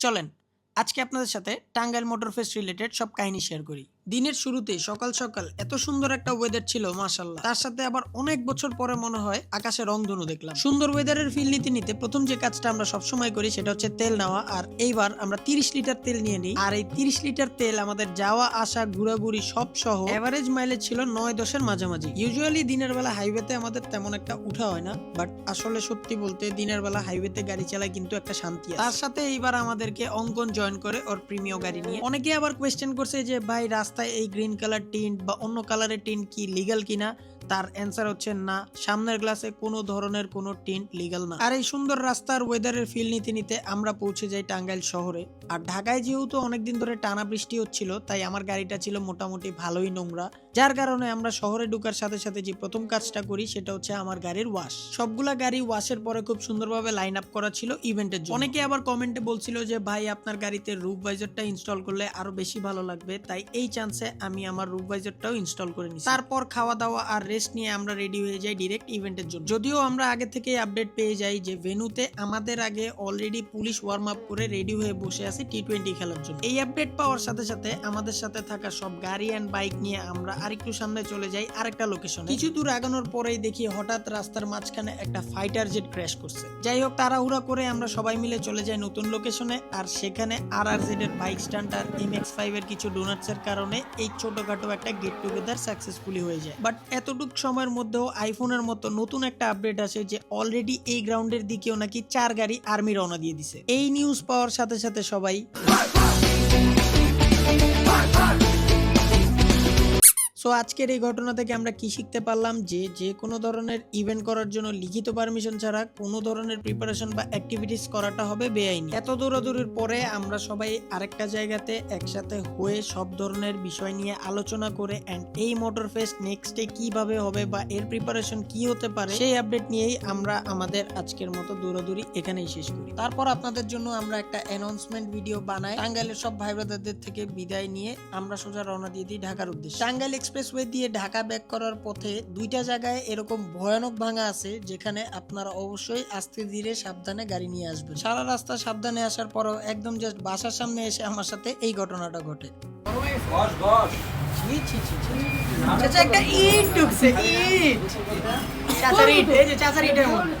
চলেন আজকে আপনাদের সাথে টাঙ্গাইল মোটর ফেস্ট রিলেটেড সব কাহিনী শেয়ার করি। দিনের শুরুতে সকাল সকাল এত সুন্দর একটা ওয়েদার ছিল মাশাআল্লাহ। তার সাথে আবার অনেক বছর পরে মনে হয় আকাশে রংধনু দেখলাম। সুন্দর ওয়েদারের ফিল নিতে নিতে প্রথম যে কাজটা আমরা সবসময় করি সেটা হচ্ছে তেল নেওয়া। আর এইবার আমরা 30 লিটার তেল নিয়ে নিই। আর এই 30 লিটার তেল আমাদের যাওয়া আসা ঘোরাঘুরি সব সহ এভারেজ মাইলেজ ছিল 9-10 এর মাঝামাঝি। ইউজুয়ালি দিনের বেলা হাইওয়েতে আমাদের তেমন একটা উঠা হয় না, বাট আসলে সত্যি বলতে দিনের বেলা হাইওয়েতে গাড়ি চালায় কিন্তু একটা শান্তি আছে। তার সাথে এইবার আমাদেরকে অঙ্কন জয়েন করে ওর প্রিমিয় গাড়ি নিয়ে। অনেকে আবার কোয়েশ্চেন করছে যে ভাই রাস্তায় এই গ্রিন কালার টিন্ট বা অন্য কালারের টিন্ট কি লিগ্যাল কিনা। তার অ্যান্সার হচ্ছে না, সামনের গ্লাসে কোনো ধরনের কোনো টিন্ট লিগ্যাল না। আর এই সুন্দর রাস্তার ওয়েদারের ফিল নিতে নিতে আমরা পৌঁছে যাই টাঙ্গাইল শহরে। আর ঢাকায় যেহেতু অনেকদিন ধরে টানা বৃষ্টি হচ্ছিল, তাই আমার গাড়িটা ছিল মোটামুটি ভালোই নোংরা, যার কারণে আমরা শহরে ঢোকার সাথে সাথে যে প্রথম কাজটা করি সেটা হচ্ছে আমার গাড়ির ওয়াশ। সবগুলা গাড়ি ওয়াশের পরে খুব সুন্দরভাবে লাইন আপ করা ছিল ইভেন্টের জন্য। অনেকে আবার কমেন্টে বলছিল যে ভাই আপনার গাড়িতে রুফ ভাইজারটা ইনস্টল করলে আরো বেশি ভালো লাগবে, তাই এই চান্সে আমি আমার রুফ ভাইজারটাও ইনস্টল করে নিই। তারপর খাওয়া দাওয়া আর রেস্ট নিয়ে আমরা রেডি হয়ে যাই ডিরেক্ট ইভেন্টের জন্য। যদিও আমরা আগে থেকে আপডেট পেয়ে যাই যে ভেন্যুতে আমাদের আগে অলরেডি পুলিশ ওয়ার্ম আপ করে রেডি হয়ে বসে আছে T20 খেলার জন্য। এই আপডেট পাওয়ার সাথে সাথে আমাদের সাথে থাকা সব গাড়ি এন্ড বাইক নিয়ে আমরা আরেকটু সামনে চলে যাই আরেকটা লোকেশনে। কিছু দূর আগানোর পরেই দেখি হঠাৎ রাস্তার মাঝখানে একটা ফাইটার জেট ক্র্যাশ করছে। যাই হোক, তাড়াহুড়া করে আমরা সবাই মিলে চলে যাই নতুন লোকেশনে। আর সেখানে RRZ এর বাইক স্ট্যান্ড আর MX-5 এর কিছু ডোনাটস এর কারণে এই ছোটখাটো একটা গেট টুগেদার সাকসেসফুলি হয়ে যায়। বাট এতটুক সময়ের মধ্যেও আইফোনের মতো নতুন একটা আপডেট আসে যে অলরেডি এই গ্রাউন্ডের দিকেও নাকি 4 গাড়ি আর্মি রওনা দিয়ে দিছে। এই নিউজ পাওয়ার সাথে সাথে সবাই সো আজকের এই ঘটনা থেকে আমরা কি শিখতে পারলাম যে কোনো ধরনের ইভেন্ট করার জন্য লিখিত পারমিশন ছাড়া কোনো ধরনের প্রিপারেশন বা অ্যাক্টিভিটিস করাটা হবে বেআইনি। এত দৌড়াদৌড়ির পরে আমরা সবাই আরেকটা জায়গাতে একসাথে হয়ে সব ধরনের বিষয় নিয়ে আলোচনা করে এন্ড এই মোটর ফেস্ট নেক্সট ডে কিভাবে হবে বা এর প্রিপারেশন কি হতে পারে সেই আপডেট নিয়েই আমরা আমাদের আজকের মতো দৌড়াদৌড়ি এখানেই শেষ করি। তারপর আপনাদের জন্য আমরা একটা অ্যানাউন্সমেন্ট ভিডিও বানাই। টাঙ্গাইলের সব ভাই ব্রাদারদের থেকে বিদায় নিয়ে আমরা সোজা রওনা দিয়ে দিই ঢাকার উদ্দেশ্যে। টাঙ্গাইল এক্সপ্রেসওয়ে দিয়ে ঢাকা ব্যাক করার পথে দুইটা জায়গায় এরকম ভয়ানক ভাঙা আছে, যেখানে আপনারা অবশ্যই আস্তে ধীরে সাবধানে গাড়ি নিয়ে আসবেন। সারা রাস্তা সাবধানে আসার পরও একদম জাস্ট বাসার সামনে এসে আমার সাথে এই ঘটনাটা ঘটে। একটা ইট ঢুকছে, ইট চাচার ইট, এই যে চাচার ইটের মধ্যে